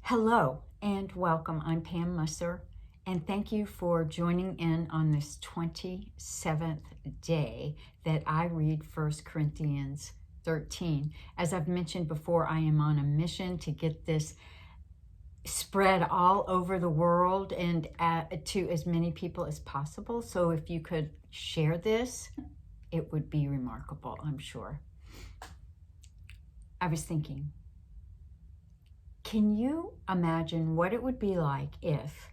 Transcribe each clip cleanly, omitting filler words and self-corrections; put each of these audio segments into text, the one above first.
Hello and welcome. I'm Pam Musser, and thank you for joining in on this 27th day that I read 1 Corinthians 13. As I've mentioned before, I am on a mission to get this spread all over the world and to as many people as possible. So if you could share this, it would be remarkable, I'm sure. I was thinking, can you imagine what it would be like if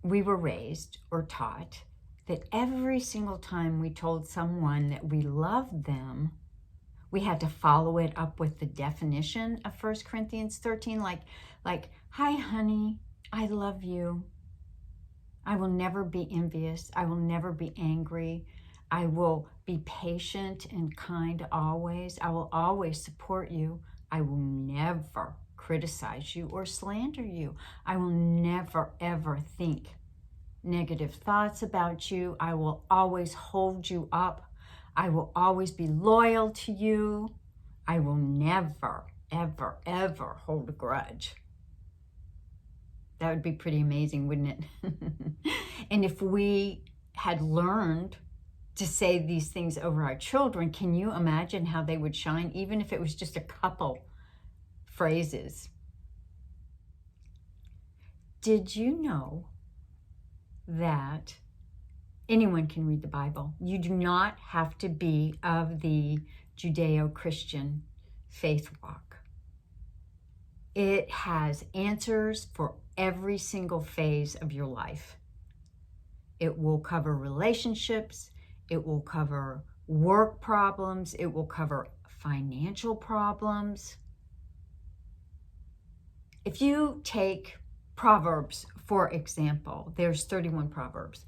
we were raised or taught that every single time we told someone that we loved them, we had to follow it up with the definition of 1 Corinthians 13, like, hi, honey, I love you. I will never be envious. I will never be angry. I will be patient and kind always. I will always support you. I will never criticize you or slander you. I will never, ever think negative thoughts about you. I will always hold you up. I will always be loyal to you. I will never, ever, ever hold a grudge. That would be pretty amazing, wouldn't it? And if we had learned to say these things over our children, can you imagine how they would shine, even if it was just a couple phrases? Did you know that anyone can read the Bible? You do not have to be of the Judeo-Christian faith walk. It has answers for every single phase of your life. It will cover relationships. It will cover work problems. It will cover financial problems. If you take Proverbs, for example, there's 31 Proverbs,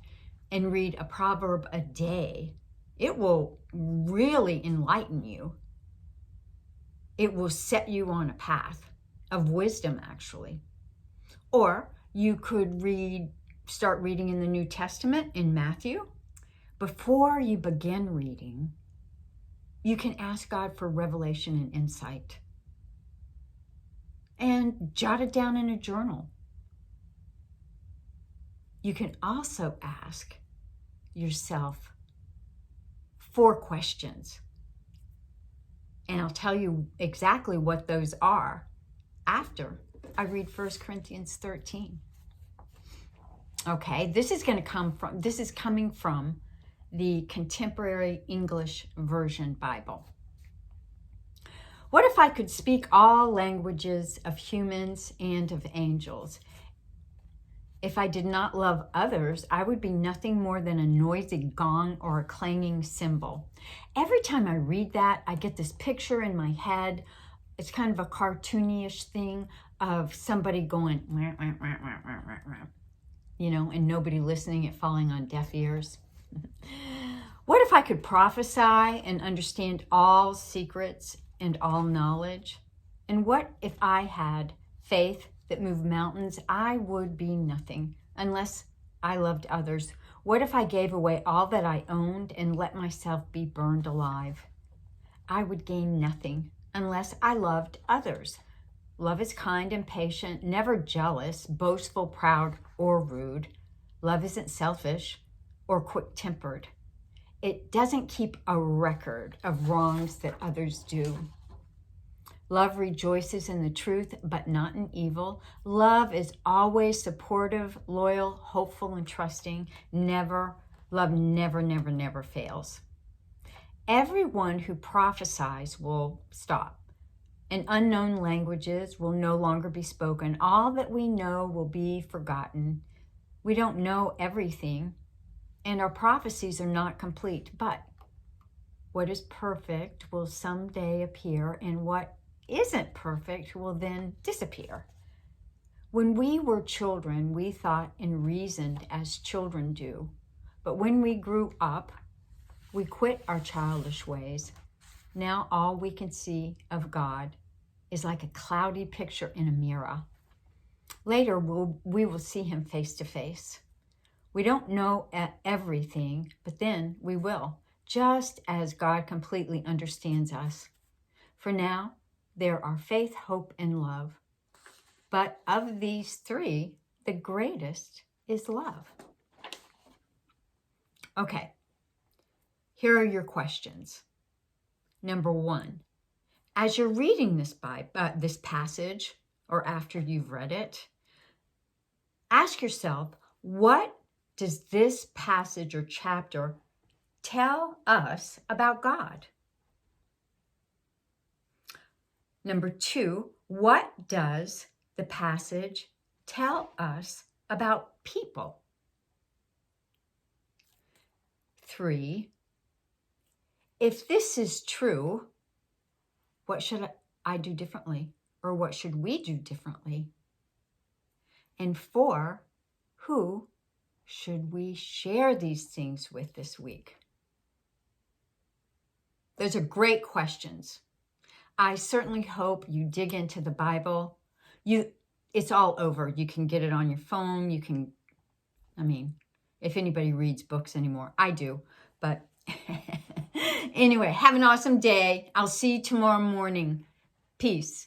and read a proverb a day, it will really enlighten you. It will set you on a path of wisdom, actually. Or you could start reading in the New Testament in Matthew. Before you begin reading, you can ask God for revelation and insight. And jot it down in a journal. You can also ask yourself 4 questions. And I'll tell you exactly what those are after I read 1 Corinthians 13. Okay, this is coming from the Contemporary English Version Bible. What if I could speak all languages of humans and of angels? If I did not love others, I would be nothing more than a noisy gong or a clanging cymbal. Every time I read that, I get this picture in my head. It's kind of a cartoonish thing of somebody going, wah, wah, wah, wah, wah, wah, wah, you know, and nobody listening, it falling on deaf ears. What if I could prophesy and understand all secrets and all knowledge? And what if I had faith that moved mountains? I would be nothing unless I loved others. What if I gave away all that I owned and let myself be burned alive? I would gain nothing unless I loved others. Love is kind and patient, never jealous, boastful, proud, or rude. Love isn't selfish or quick-tempered. It doesn't keep a record of wrongs that others do. Love rejoices in the truth, but not in evil. Love is always supportive, loyal, hopeful, and trusting. Love never, never, never fails. Everyone who prophesies will stop, and unknown languages will no longer be spoken. All that we know will be forgotten. We don't know everything, and our prophecies are not complete. But what is perfect will someday appear, and what isn't perfect will then disappear. When we were children, we thought and reasoned as children do. But when we grew up, we quit our childish ways. Now all we can see of God is like a cloudy picture in a mirror. Later, we will see him face to face. We don't know everything, but then we will, just as God completely understands us. For now, there are faith, hope, and love. But of these three, the greatest is love. Okay, here are your questions. Number 1, as you're reading this passage, or after you've read it, ask yourself, what does this passage or chapter tell us about God? Number 2, what does the passage tell us about people? 3, if this is true, what should I do differently? Or what should we do differently? And 4, who should we share these things with this week? Those are great questions. I certainly hope you dig into the Bible. It's all over. You can get it on your phone. If anybody reads books anymore, I do. But anyway, have an awesome day. I'll see you tomorrow morning. Peace.